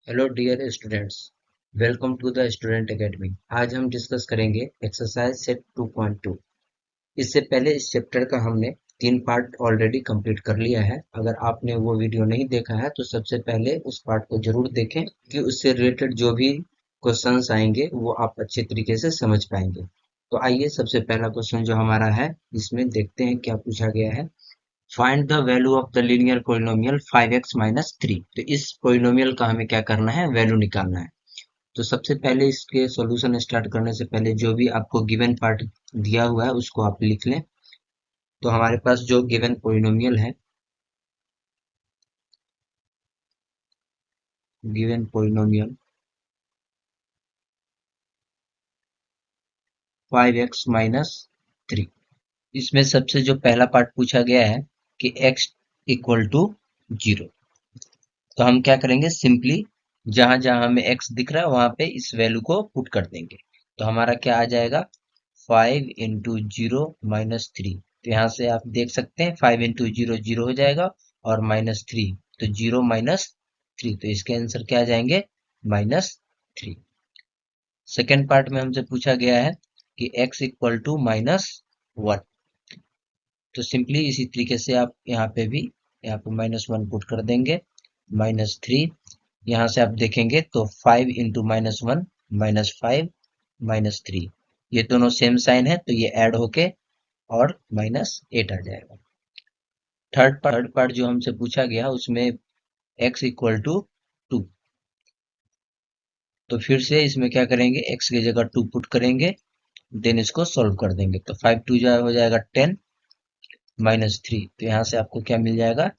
Hello dear students, welcome to the student academy. आज हम discuss करेंगे एक्सरसाइज सेट 2.2। इससे पहले इस चैप्टर का हमने 3 पार्ट ऑलरेडी कंप्लीट कर लिया है। अगर आपने वो वीडियो नहीं देखा है तो सबसे पहले उस पार्ट को जरूर देखें कि उससे रिलेटेड जो भी क्वेश्चंस आएंगे वो आप अच्छे तरीके से समझ पाएंगे। तो आइए सबसे पहला क्वेश्चन जो हमारा है इसमें देखते हैं क्या पूछा गया है। Find the value of the linear polynomial 5x-3। तो इस पोलिनोमियल का हमें क्या करना है, वैल्यू निकालना है। तो सबसे पहले इसके सॉल्यूशन स्टार्ट करने से पहले जो भी आपको गिवन पार्ट दिया हुआ है उसको आप लिख लें। तो हमारे पास जो गिवन पोलिनोमियल है, गिवन पोलिनोमियल 5x-3, इसमें सबसे जो पहला पार्ट पूछा गया है कि x इक्वल टू 0। तो हम क्या करेंगे, सिंपली जहां जहां हमें x दिख रहा है वहां पे इस वैल्यू को पुट कर देंगे। तो हमारा क्या आ जाएगा, 5 × 0 - 3। तो यहाँ से आप देख सकते हैं 5 × 0 0 हो जाएगा और -3, तो 0 - 3, तो इसके आंसर क्या आ जाएंगे, -3। सेकेंड पार्ट में हमसे पूछा गया है कि x इक्वल टू -1। तो सिंपली इसी तरीके से आप यहाँ पे भी यहाँ पे -1 पुट कर देंगे, -3। यहाँ से आप देखेंगे तो 5 × -1 -5 -3, ये दोनों सेम साइन है तो ये ऐड होके और -8 आ जाएगा। थर्ड पार्ट जो हमसे पूछा गया उसमें x इक्वल टू 2। तो फिर से इसमें क्या करेंगे, x की जगह 2 पुट करेंगे, देन इसको सॉल्व कर देंगे। तो 5 2 हो जाएगा 10 -3, तो यहाँ से आपको क्या मिल जाएगा,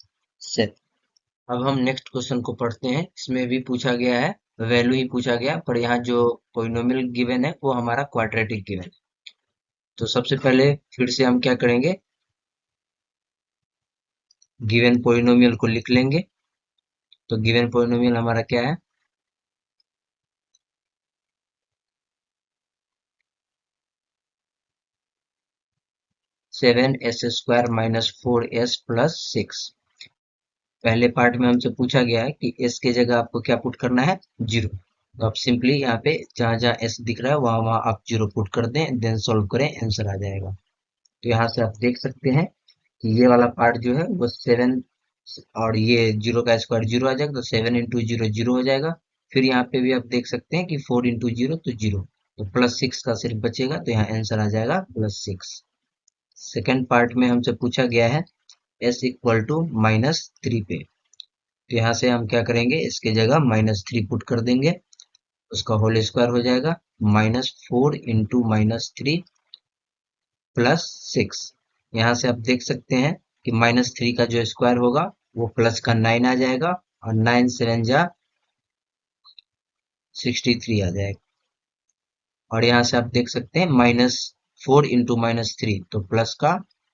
7। अब हम नेक्स्ट क्वेश्चन को पढ़ते हैं। इसमें भी पूछा गया है, वैल्यू ही पूछा गया, पर यहाँ जो पोलिनोमियल गिवन है वो हमारा क्वाड्रेटिक गिवन है। तो सबसे पहले फिर से हम क्या करेंगे, गिवन पोलिनोमियल को लिख लेंगे। तो गिवन पोलिनोमियल हमारा क्या है, 7s² - 4s + 6। पहले पार्ट में हमसे पूछा गया है कि s के जगह आपको क्या पुट करना है, 0। तो आप सिंपली यहाँ पे जहां जहां s दिख रहा है वहां वहां आप 0 पुट कर दें, देन सॉल्व करें, आंसर आ जाएगा। तो यहाँ से आप देख सकते हैं कि ये वाला पार्ट जो है वो 7 और ये 0 का स्क्वायर 0 आ जाएगा, तो 7 × 0 0 हो जाएगा। फिर यहाँ पे भी आप देख सकते हैं कि 4 × 0 तो 0, तो +6 का सिर्फ बचेगा, तो यहाँ आंसर आ जाएगा +6। सेकेंड पार्ट में हमसे पूछा गया है s इक्वल टू -3 पे। तो यहाँ से हम क्या करेंगे, इसके जगह -3 पुट कर देंगे, उसका होल स्क्वायर हो जाएगा, -4 × -3 +6। यहाँ से आप देख सकते हैं कि -3 का जो स्क्वायर होगा वो प्लस का 9 आ जाएगा, और 9 7 जा 63 आ जाएगा। और यहाँ से आप देख सकते हैं -4 × -3, तो प्लस का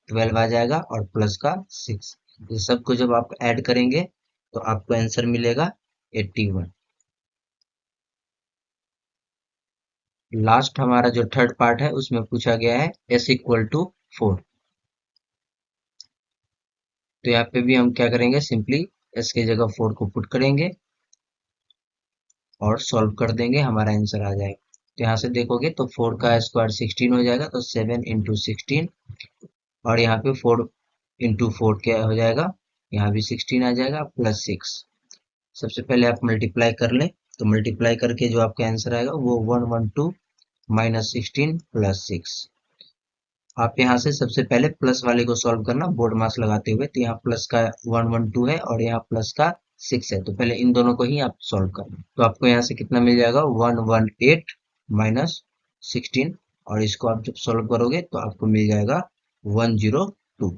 12 आ जाएगा और प्लस का 6। ये सबको जब आप ऐड करेंगे तो आपको आंसर मिलेगा 81। लास्ट हमारा जो थर्ड पार्ट है उसमें पूछा गया है s इक्वल टू 4। तो यहाँ पे भी हम क्या करेंगे, सिंपली s की जगह 4 को पुट करेंगे और सॉल्व कर देंगे, हमारा आंसर आ जाएगा। तो यहाँ से देखोगे तो 4 का स्क्वायर 16 हो जाएगा, तो 7 × 16, और यहाँ पे 4 × 4 क्या हो जाएगा, यहाँ भी 16 आ जाएगा, +6। सबसे पहले आप मल्टीप्लाई कर लें, तो मल्टीप्लाई करके जो आपका आंसर आएगा वो 112 - 16 + 6। आप यहाँ से सबसे पहले प्लस वाले को सॉल्व करना बोर्ड मास लगाते हुए। तो यहाँ प्लस का 112 है और यहाँ प्लस का 6 है, तो पहले इन दोनों को ही आप सॉल्व करना। तो आपको यहाँ से कितना मिल जाएगा, 118 - 16, और इसको आप जब सॉल्व करोगे तो आपको मिल जाएगा 102।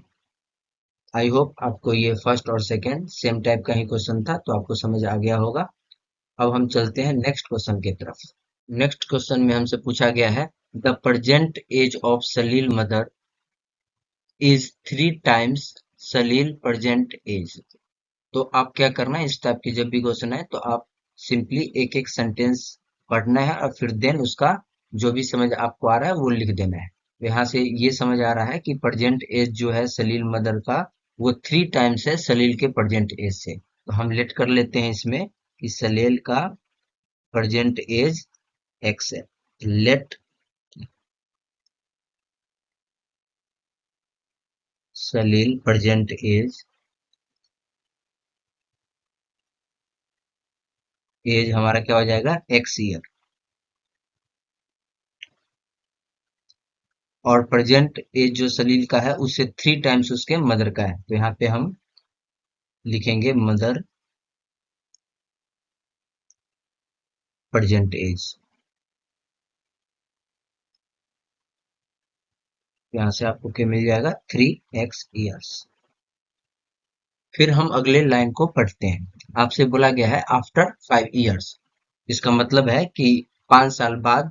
आई होप आपको ये फर्स्ट और सेकेंड सेम टाइप का ही क्वेश्चन था, तो आपको समझ आ गया होगा। अब हम चलते हैं नेक्स्ट क्वेश्चन की तरफ। नेक्स्ट क्वेश्चन में हमसे पूछा गया है, the present age of Salil mother is 3 times Salil present age. तो आप क्या करना है, इस टाइप की जब भी क्वेश्चन है तो आप सिंपली एक एक सेंटेंस पढ़ना है और फिर देन उसका जो भी समझ आपको आ रहा है वो लिख देना है। यहाँ से ये समझ आ रहा है कि प्रेजेंट एज जो है सलील मदर का वो 3 टाइम्स है सलील के प्रेजेंट एज से। तो हम लेट कर लेते हैं इसमें कि सलील का प्रेजेंट एज एक्स है। लेट सलील प्रेजेंट एज हमारा क्या हो जाएगा, एक्स ईयर। और प्रेजेंट एज जो सलील का है उससे 3 टाइम्स उसके मदर का है, तो यहाँ पे हम लिखेंगे मदर प्रेजेंट एज। यहाँ से आपको क्या मिल जाएगा, 3x ईयर्स। फिर हम अगले लाइन को पढ़ते हैं। आपसे बोला गया है आफ्टर 5 ईयर्स, इसका मतलब है कि 5 साल बाद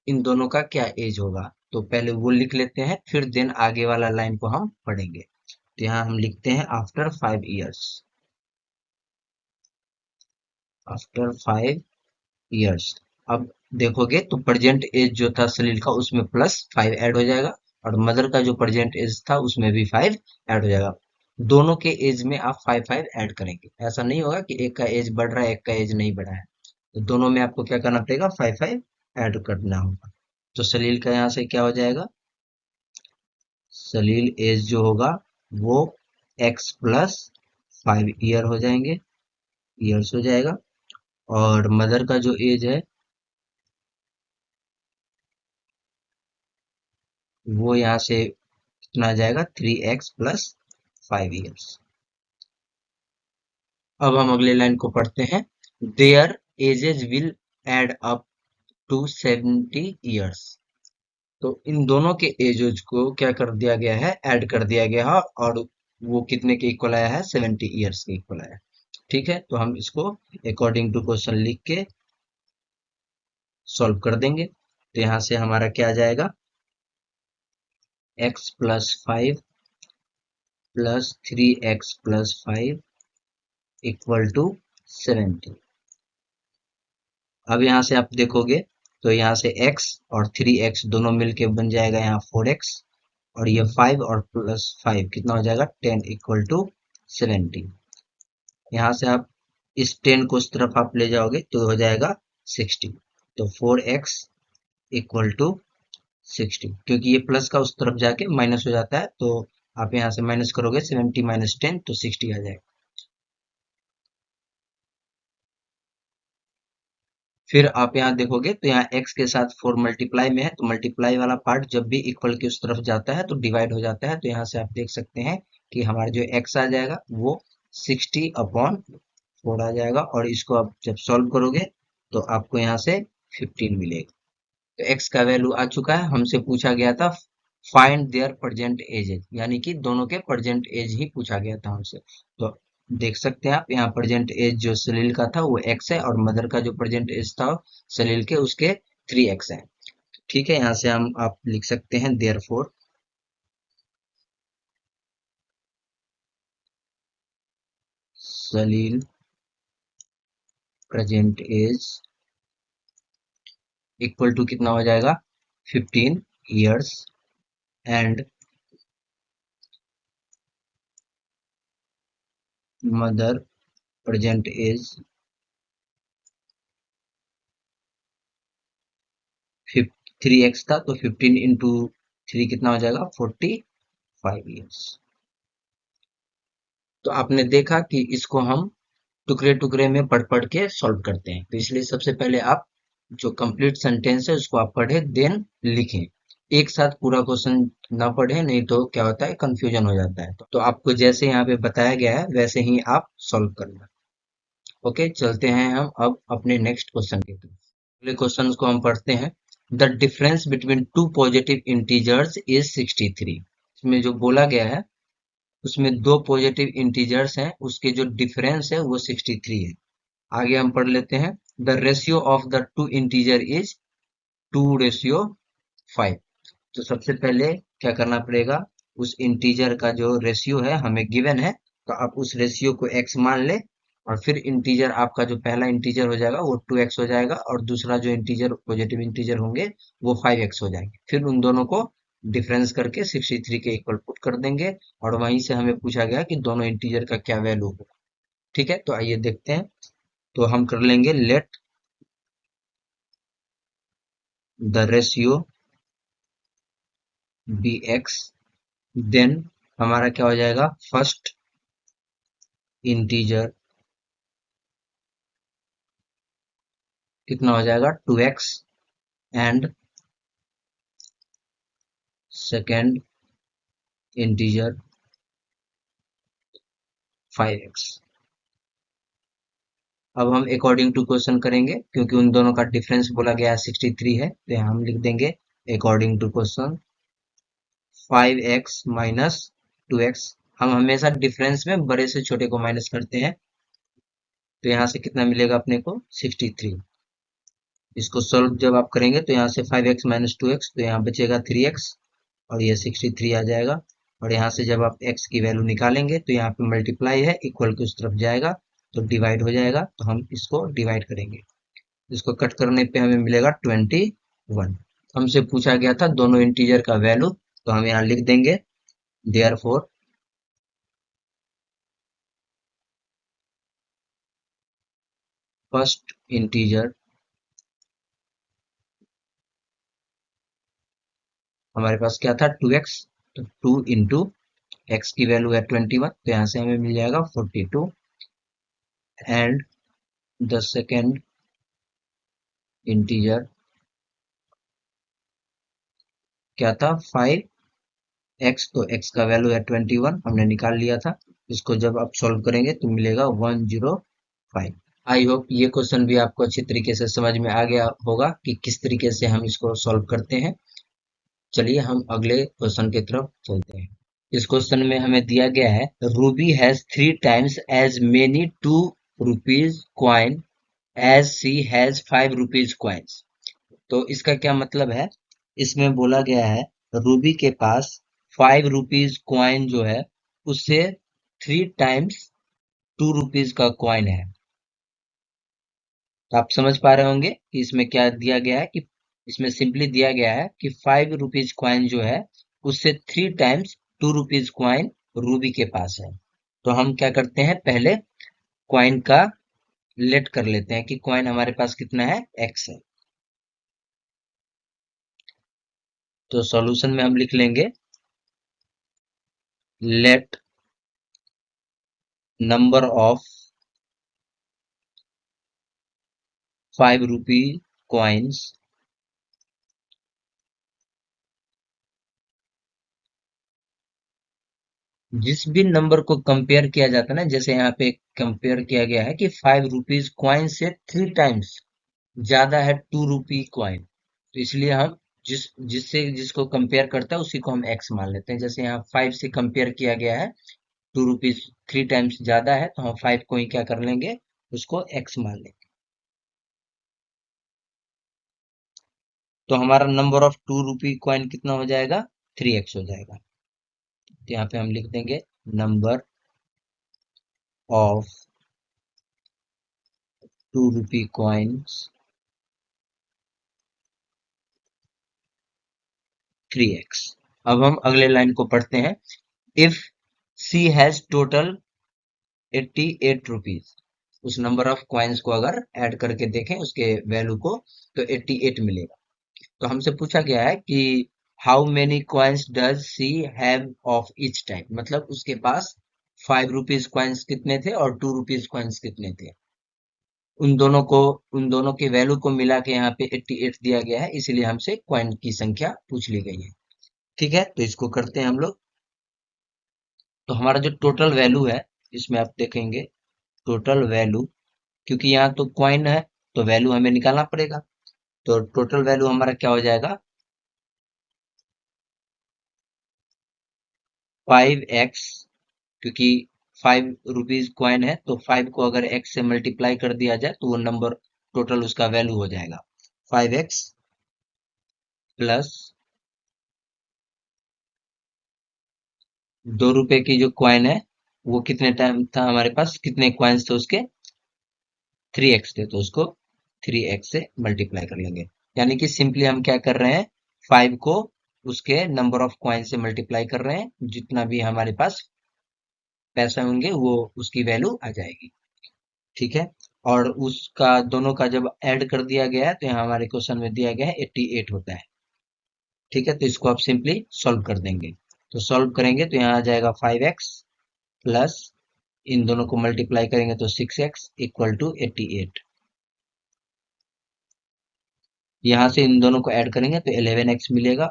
इन दोनों का क्या एज होगा। तो पहले वो लिख लेते हैं, फिर देन आगे वाला लाइन को हम पढ़ेंगे। तो यहाँ हम लिखते हैं आफ्टर 5 ईयर्स। आफ्टर 5 ईयर्स, अब देखोगे तो प्रेजेंट एज जो था सलील का उसमें +5 ऐड हो जाएगा, और मदर का जो प्रेजेंट एज था उसमें भी 5 ऐड हो जाएगा। दोनों के एज में आप 5-5 ऐड करेंगे, ऐसा नहीं होगा कि एक का एज बढ़ रहा है एक का एज नहीं बढ़ा है। तो दोनों में आपको क्या करना पड़ेगा, 5-5 ऐड करना होगा। तो सलील का यहाँ से क्या हो जाएगा, सलील एज जो होगा वो x +5 ईयर हो जाएंगे, ईयर्स हो जाएगा। और मदर का जो एज है वो यहाँ से कितना आ जाएगा, 3x + 5 ईयर्स। अब हम अगले लाइन को पढ़ते हैं। Their ages will add up to 70 years. तो इन दोनों के एजेस को क्या कर दिया गया है, ऐड कर दिया गया है, और वो कितने के इक्वल आया है, 70 ईयर्स के इक्वल आया है। ठीक है, तो हम इसको अकॉर्डिंग टू क्वेश्चन लिख के सॉल्व कर देंगे। तो यहाँ से हमारा क्या आ जाएगा, x +5 +3x +5 = 70। अब यहाँ से आप देखोगे तो यहाँ से x और 3x दोनों मिलके बन जाएगा यहाँ 4x, और ये 5 और +5 कितना हो जाएगा, 10 = 70। यहाँ से आप इस 10 को उस तरफ आप ले जाओगे तो हो जाएगा 60। तो 4x = 60, क्योंकि ये प्लस का उस तरफ जाके माइनस हो जाता है, तो आप यहाँ से माइनस करोगे 70 - 10 तो 60 आ जाएगा। फिर आप यहाँ देखोगे तो यहाँ x के साथ 4 मल्टीप्लाई में है, तो मल्टीप्लाई वाला पार्ट जब भी इक्वल के उस तरफ जाता है तो डिवाइड हो जाता है। तो यहाँ से आप देख सकते हैं कि हमारा जो x आ जाएगा वो 60/4 आ जाएगा, और इसको आप जब सॉल्व करोगे तो आपको यहाँ से 15 मिलेगा। तो x का वैल्यू आ चुका है। हमसे पूछा गया था फाइंड देयर प्रेजेंट एजेस, यानी कि दोनों के प्रेजेंट एज ही पूछा गया था हमसे। तो देख सकते हैं आप यहाँ प्रेजेंट एज जो सलील का था वो x है, और मदर का जो प्रेजेंट एज था सलील के उसके 3x है। ठीक है, यहाँ से हम आप लिख सकते हैं therefore Salil present age equal to कितना हो जाएगा, 15 years, and mother present age 3x था, तो 15 इंटू 3 कितना हो जाएगा, 45 ईयर्स। तो आपने देखा कि इसको हम टुकड़े टुकड़े में पढ़ पढ़ के सॉल्व करते हैं, तो इसलिए सबसे पहले आप जो कंप्लीट सेंटेंस है उसको आप पढ़े देन लिखें। एक साथ पूरा क्वेश्चन ना पढ़े, नहीं तो क्या होता है, कंफ्यूजन हो जाता है। तो आपको जैसे यहाँ पे बताया गया है वैसे ही आप सॉल्व करना। ओके, चलते हैं हम अब अपने नेक्स्ट क्वेश्चन की तरफ। अगले क्वेश्चन को हम पढ़ते हैं। The difference between two positive integers is 63। इसमें जो बोला गया है उसमें दो पॉजिटिव इंटीजर्स हैं, उसके जो डिफरेंस है वो 63 है। आगे हम पढ़ लेते हैं। The ratio of the two integer is 2:5। तो सबसे पहले क्या करना पड़ेगा, उस इंटीजर का जो रेशियो है हमें गिवन है, तो आप उस रेशियो को x मान ले, और फिर इंटीजर आपका जो पहला इंटीजर हो जाएगा वो 2x हो जाएगा, और दूसरा जो इंटीजर पॉजिटिव इंटीजर होंगे वो 5x हो जाएंगे। फिर उन दोनों को डिफरेंस करके 63 के इक्वल पुट कर देंगे, और वहीं से हमें पूछा गया कि दोनों इंटीजर का क्या वैल्यू होगा। ठीक है, तो आइए देखते हैं। तो हम कर लेंगे let the ratio be x, then हमारा क्या हो जाएगा, फर्स्ट इंटीजर कितना हो जाएगा 2x and second integer 5x। अब हम अकॉर्डिंग टू क्वेश्चन करेंगे, क्योंकि उन दोनों का डिफरेंस बोला गया है 63 है, तो यहाँ हम लिख देंगे according to question 5x minus 2x। हम हमेशा डिफरेंस में बड़े से छोटे को माइनस करते हैं, तो यहाँ से कितना मिलेगा अपने को 63। इसको सॉल्व जब आप करेंगे तो यहाँ से 5x माइनस 2x, तो यहाँ बचेगा 3x और ये 63 आ जाएगा। और यहाँ से जब आप x की वैल्यू निकालेंगे तो यहाँ पे मल्टीप्लाई है, इक्वल की उस तरफ जाएगा तो डिवाइड हो जाएगा, तो हम इसको डिवाइड करेंगे। इसको कट करने पे हमें मिलेगा 21। हमसे पूछा गया था दोनों इंटीजर का वैल्यू, तो हम यहाँ लिख देंगे देयरफॉर फर्स्ट इंटीजर हमारे पास क्या था 2x, तो 2 इंटू एक्स की वैल्यू है 21, तो यहाँ से हमें मिल जाएगा 42 एंड द सेकेंड इंटीजर क्या था 5x, तो x का वैल्यू है 21 हमने निकाल लिया था। इसको जब आप सॉल्व करेंगे तो मिलेगा 105। आई होप ये क्वेश्चन भी आपको अच्छी तरीके से समझ में आ गया होगा कि किस तरीके से हम इसको सॉल्व करते हैं। चलिए हम अगले क्वेश्चन की तरफ चलते हैं। इस क्वेश्चन में हमें दिया गया है Ruby has 3 times as many 2 rupees coin as she has 5 rupees coins. तो इसका क्या मतलब है, इसमें बोला गया है रूबी के पास 5 रुपीज कॉइन जो है उससे 3 टाइम्स 2 रुपीज का कॉइन है। तो आप समझ पा रहे होंगे कि इसमें क्या दिया गया है, कि इसमें सिंपली दिया गया है कि 5 रुपीज कॉइन जो है उससे 3 टाइम्स 2 रुपीज कॉइन रूबी के पास है। तो हम क्या करते हैं, पहले कॉइन का लेट कर लेते हैं कि कॉइन हमारे पास कितना है, एक्स है। तो सॉल्यूशन में हम लिख लेंगे let number of 5 rupee coins जिस भी नंबर को कंपेयर किया जाता है ना, जैसे यहाँ पे कंपेयर किया गया है कि 5 रुपीज कॉइन से 3 टाइम्स ज्यादा है 2 रुपी कॉइन, तो इसलिए हम जिससे जिसको कंपेयर करता है उसी को हम एक्स मान लेते हैं। जैसे यहाँ 5 से कंपेयर किया गया है, 2 रुपीज 3 टाइम्स ज्यादा है, तो हम 5 को ही क्या कर लेंगे, उसको एक्स मान लेंगे। तो हमारा नंबर ऑफ 2 रुपी कॉइन कितना हो जाएगा, 3x हो जाएगा। तो यहाँ पे हम लिख देंगे number of 2 rupee coins 3x। अब हम अगले लाइन को पढ़ते हैं। If she has total 88 rupees, उस नंबर ऑफ कॉइन्स को अगर ऐड करके देखें उसके वैल्यू को, तो 88 मिलेगा। तो हमसे पूछा गया है कि how many coins does she have of each type, मतलब उसके पास 5 रुपीज कॉइन्स कितने थे और 2 रुपीज कॉइन्स कितने थे। उन दोनों के वैल्यू को मिला के यहाँ पे 88 दिया गया है, इसलिए हमसे कॉइन की संख्या पूछ ली गई है। ठीक है, तो इसको करते हैं हम लोग। तो हमारा जो टोटल वैल्यू है, इसमें आप देखेंगे टोटल वैल्यू, क्योंकि यहाँ तो कॉइन है तो वैल्यू हमें निकालना पड़ेगा। तो टोटल वैल्यू हमारा क्या हो जाएगा, 5x, क्योंकि 5 रुपीज कॉइन है तो 5 को अगर x से मल्टीप्लाई कर दिया जाए तो वो नंबर टोटल उसका वैल्यू हो जाएगा 5x प्लस 2 रुपए की जो कॉइन है वो कितने टाइम था हमारे पास, कितने कॉइन्स थे उसके, 3x थे, तो उसको 3x से मल्टीप्लाई कर लेंगे। यानी कि सिंपली हम क्या कर रहे हैं, 5 को उसके नंबर ऑफ कॉइन से मल्टीप्लाई कर रहे हैं, जितना भी हमारे पास पैसे होंगे वो उसकी वैल्यू आ जाएगी। ठीक है, और उसका दोनों का जब ऐड कर दिया गया है तो यहाँ हमारे क्वेश्चन में दिया गया है 88 होता है। ठीक है, तो इसको आप सिंपली सॉल्व कर देंगे। तो सॉल्व करेंगे तो यहाँ आ जाएगा 5x प्लस इन दोनों को मल्टीप्लाई करेंगे तो 6x इक्वल टू 88। यहाँ से इन दोनों को ऐड करेंगे तो 11x मिलेगा,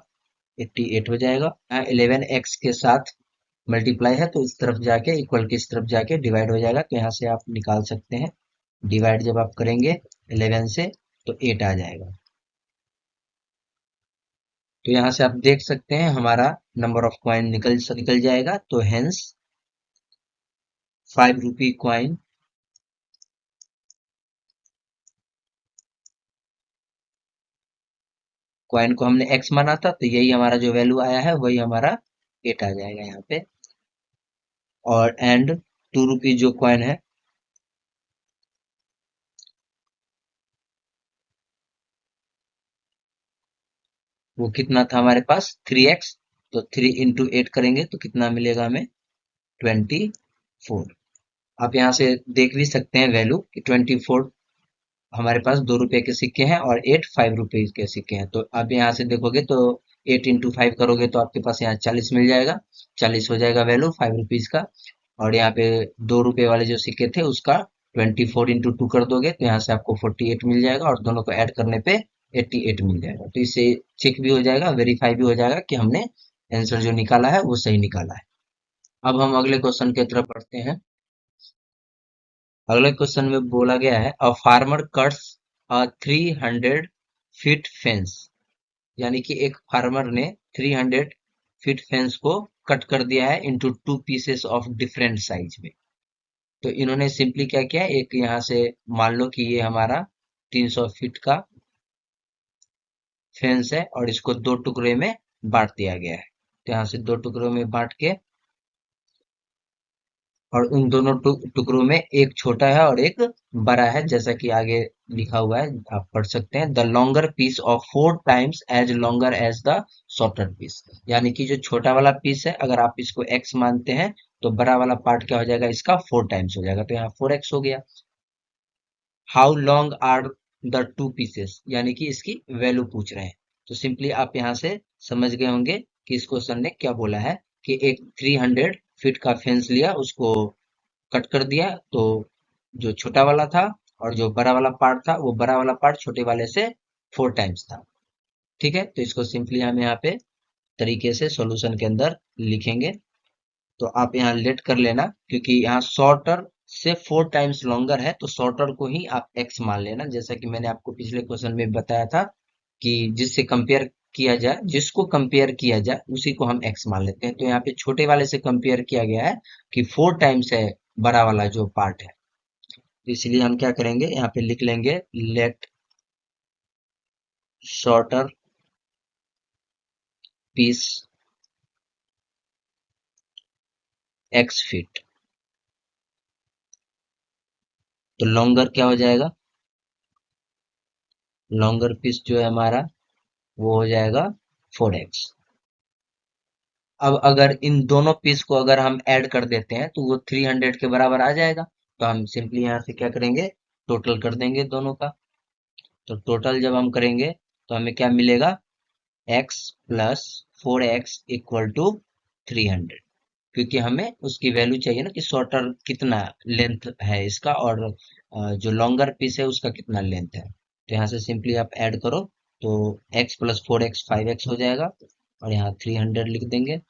88 हो जाएगा। यहाँ 11x के साथ मल्टीप्लाई है तो इस तरफ जाके इक्वल की इस तरफ जाके डिवाइड हो जाएगा, तो यहाँ से आप निकाल सकते हैं। डिवाइड जब आप करेंगे 11 से तो 8 आ जाएगा। तो यहाँ से आप देख सकते हैं हमारा नंबर ऑफ कॉइन निकल जाएगा। तो हेंस 5 रुपी कॉइन को हमने x माना था, तो यही हमारा जो वैल्यू आया है वही हमारा 8 आ जाएगा यहाँ पे। और एंड 2 रुपी जो कॉइन है वो कितना था हमारे पास 3x, तो 3 इंटू 8 करेंगे तो कितना मिलेगा हमें 24। आप यहाँ से देख भी सकते हैं वैल्यू कि 24 हमारे पास 2 रुपए के सिक्के हैं और 8 5 रुपए के सिक्के हैं। तो आप यहाँ से देखोगे तो 8 इंटू 5 करोगे तो आपके पास यहाँ 40 मिल जाएगा। 40 हो जाएगा वैल्यू 5 रुपीज का। और यहाँ पे 2 रुपए वाले जो सिक्के थे उसका 24 इंटू 2 कर दोगे तो यहाँ से आपको 48 मिल जाएगा और दोनों को ऐड करने पे 88 मिल जाएगा। तो इससे चेक भी हो जाएगा, वेरीफाई भी हो जाएगा कि हमने आंसर जो निकाला है वो सही निकाला है। अब हम अगले क्वेश्चन की तरफ बढ़ते हैं। अगले क्वेश्चन में बोला गया है a farmer cuts a 300 feet fence, यानी कि एक फार्मर ने 300 फीट फेंस को कट कर दिया है into 2 pieces of different size में। तो इन्होंने सिंपली क्या किया, एक यहाँ से मान लो कि ये हमारा 300 फीट का फेंस है और इसको 2 टुकड़े में बांट दिया गया है। तो यहाँ से 2 टुकड़ों में बांट के और उन दोनों टुकड़ों में एक छोटा है और एक बड़ा है, जैसा कि आगे लिखा हुआ है आप पढ़ सकते हैं। The longer piece of 4 times as longer as the shorter piece, यानी कि जो छोटा वाला पीस है अगर आप इसको x मानते हैं तो बड़ा वाला पार्ट क्या हो जाएगा, इसका 4 टाइम्स हो जाएगा। तो यहाँ 4x हो गया। How long are the 2 pieces, यानी कि इसकी वैल्यू पूछ रहे हैं। तो सिंपली आप यहाँ से समझ गए होंगे कि इस क्वेश्चन ने क्या बोला है कि एक 300 फीट का फेंस लिया, उसको कट कर दिया, तो जो छोटा वाला था और जो बड़ा वाला पार्ट था वो बड़ा वाला पार्ट छोटे वाले से 4 टाइम्स था। ठीक है, तो इसको सिंपली हम यहाँ पे तरीके से सॉल्यूशन के अंदर लिखेंगे। तो आप यहाँ लेट कर लेना, क्योंकि यहाँ शॉर्टर से 4 टाइम्स लॉन्गर है तो शॉर्टर को ही आप एक्स मान लेना, जैसा कि मैंने आपको पिछले क्वेश्चन में बताया था कि जिससे कंपेयर किया जाए, जिसको कंपेयर किया जाए उसी को हम एक्स मान लेते हैं। तो यहाँ पे छोटे वाले से कंपेयर किया गया है कि 4 टाइम्स है बड़ा वाला जो पार्ट है, तो इसलिए हम क्या करेंगे, यहाँ पे लिख लेंगे let shorter piece x feet. तो लॉन्गर क्या हो जाएगा, लॉन्गर पीस जो है हमारा वो हो जाएगा 4x। अब अगर इन दोनों पीस को अगर हम ऐड कर देते हैं तो वो 300 के बराबर आ जाएगा। तो हम सिंपली यहाँ से क्या करेंगे, टोटल कर देंगे दोनों का। तो टोटल जब हम करेंगे तो हमें क्या मिलेगा, x plus 4x equal to 300, क्योंकि हमें उसकी वैल्यू चाहिए ना कि शॉर्टर कितना लेंथ है इसका और जो लॉन्गर पीस है उसका कितना लेंथ है। तो यहाँ से सिंपली आप ऐड करो तो x प्लस 4x 5x हो जाएगा और यहाँ 300 लिख देंगे।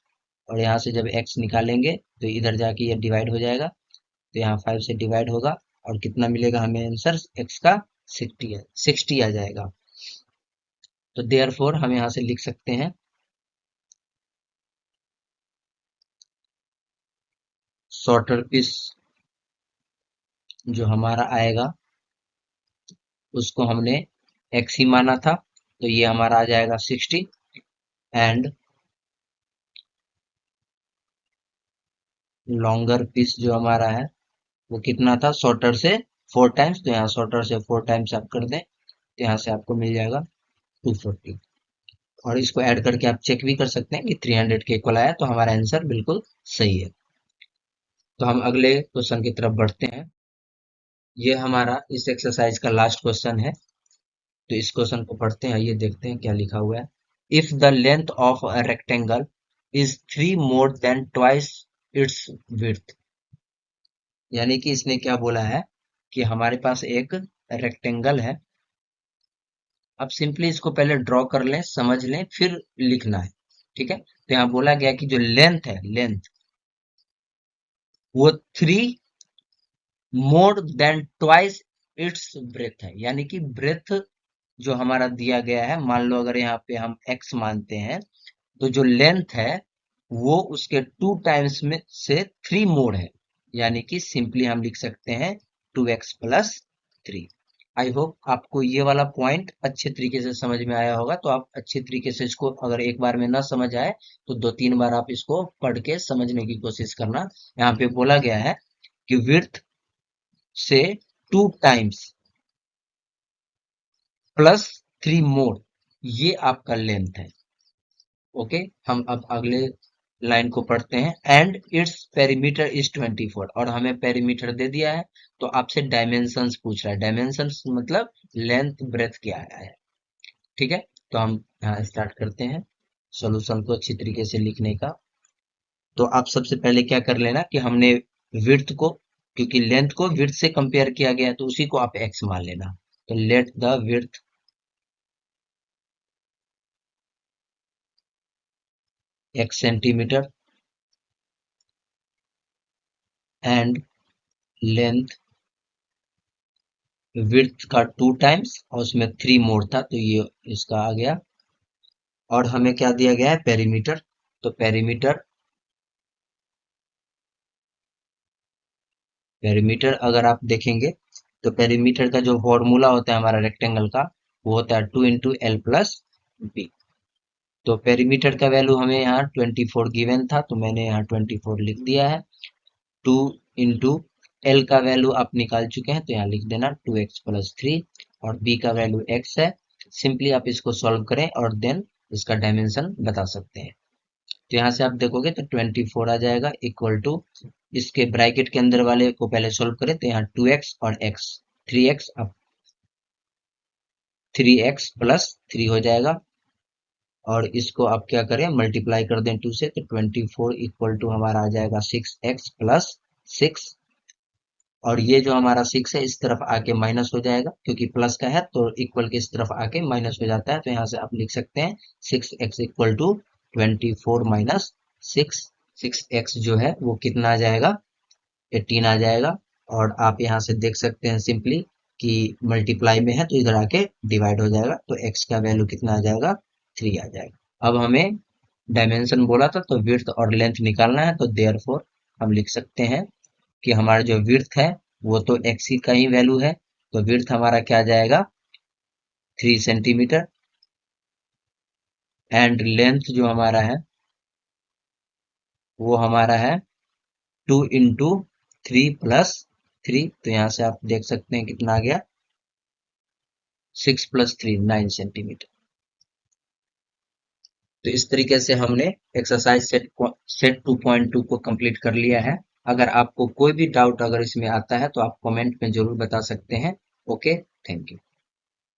और यहाँ से जब x निकालेंगे तो इधर जाके ये डिवाइड हो जाएगा, तो यहाँ 5 से डिवाइड होगा और कितना मिलेगा हमें आंसर, x का 60 है, 60 आ जाएगा। तो देयरफॉर हम यहाँ से लिख सकते हैं शॉर्टर पीस जो हमारा आएगा उसको हमने x ही माना था, तो ये हमारा आ जाएगा 60। एंड लॉन्गर पीस जो हमारा है वो कितना था, शॉर्टर से 4 टाइम्स, तो यहाँ शॉर्टर से 4 टाइम्स आप कर दें तो यहाँ से आपको मिल जाएगा 240। और इसको ऐड करके आप चेक भी कर सकते हैं कि 300 के इक्वल आया, तो हमारा आंसर बिल्कुल सही है। तो हम अगले क्वेश्चन की तरफ बढ़ते हैं। ये हमारा इस एक्सरसाइज का लास्ट क्वेश्चन है। तो इस क्वेश्चन को पढ़ते हैं, ये देखते हैं क्या लिखा हुआ है। If the length of a rectangle is 3 more than twice its width, यानी कि इसने क्या बोला है कि हमारे पास एक रेक्टेंगल है। अब सिंपली इसको पहले ड्रॉ कर लें, समझ लें, फिर लिखना है। ठीक है, तो यहाँ बोला गया कि जो लेंथ है, लेंथ वो 3 more than twice its breath है, यानी कि ब्रेथ जो हमारा दिया गया है, मान लो अगर यहाँ पे हम x मानते हैं, तो जो लेंथ है वो उसके 2 टाइम्स में से 3 मोर है, यानी कि सिंपली हम लिख सकते हैं 2x+3। आई होप आपको ये वाला पॉइंट अच्छे तरीके से समझ में आया होगा। तो आप अच्छे तरीके से इसको, अगर एक बार में ना समझ आए तो 2-3 बार आप इसको पढ़ के समझने की कोशिश करना। यहाँ पे बोला गया है कि विड्थ से 2 टाइम्स +3 मोर, ये आपका लेंथ है। ओके, हम अब अगले लाइन को पढ़ते हैं। एंड इट्स पेरीमीटर इज 24, और हमें पेरीमीटर दे दिया है, तो आपसे डायमेंशंस पूछ रहा है। डायमेंशंस मतलब लेंथ ब्रेथ क्या है। ठीक है, तो हम यहाँ स्टार्ट करते हैं सॉल्यूशन को अच्छी तरीके से लिखने का। तो आप सबसे पहले क्या कर लेना कि हमने विड्थ को, क्योंकि लेंथ को विड्थ से कंपेयर किया गया है, तो उसी को आप एक्स मान लेना। तो let the width x centimetre and length width का 2 टाइम्स, और उसमें 3 मोर था, तो ये इसका आ गया। और हमें क्या दिया गया है, पेरीमीटर। तो पेरीमीटर, पेरीमीटर अगर आप देखेंगे तो पेरीमीटर का जो फॉर्मूला होता है हमारा रेक्टेंगल का, वो होता है 2 × L + B। तो पेरीमीटर का वैल्यू हमें यहाँ 24 गिवन था, तो मैंने यहाँ 24 लिख दिया है। 2 × L का वैल्यू आप निकाल चुके हैं, तो यहाँ लिख देना 2x+3, और B का वैल्यू x है। सिंपली आप इसको सॉल्व करें और देन इसका डायमेंशन बता सकते हैं। तो यहाँ से आप देखोगे तो 24 आ जाएगा, इक्वल टू इसके ब्रैकेट के अंदर वाले को पहले सॉल्व करें, तो यहाँ 2x और x, 3x, अब 3x+3 हो जाएगा। और इसको आप क्या करें, मल्टीप्लाई कर दें 2 से, तो 24 इक्वल टू हमारा आ जाएगा 6x+6। और ये जो हमारा 6 है इस तरफ आके माइनस हो जाएगा, क्योंकि प्लस का है तो इक्वल के इस तरफ आके माइनस हो जाता है। तो यहाँ से आप लिख सकते हैं 6x इक्वल टू 24 - 6। 6x जो है वो कितना आ जाएगा, 18 आ जाएगा। और आप यहाँ से देख सकते हैं सिंपली कि मल्टीप्लाई में है तो इधर आके डिवाइड हो जाएगा, तो x का वैल्यू कितना आ जाएगा, 3 आ जाएगा। अब हमें डायमेंशन बोला था तो विड्थ और लेंथ निकालना है, तो देयरफॉर हम लिख सकते हैं कि हमारा जो विड्थ है वो तो एक्स का ही वैल्यू है, तो विड्थ हमारा क्या आ जाएगा, 3 सेंटीमीटर। एंड लेंथ जो हमारा है वो हमारा है 2 × 3 + 3, तो यहाँ से आप देख सकते हैं कितना आ गया, 6 + 3 9 सेंटीमीटर। तो इस तरीके से हमने एक्सरसाइज सेट 2.2 को कंप्लीट कर लिया है। अगर आपको कोई भी डाउट अगर इसमें आता है तो आप कमेंट में जरूर बता सकते हैं। Okay, thank you.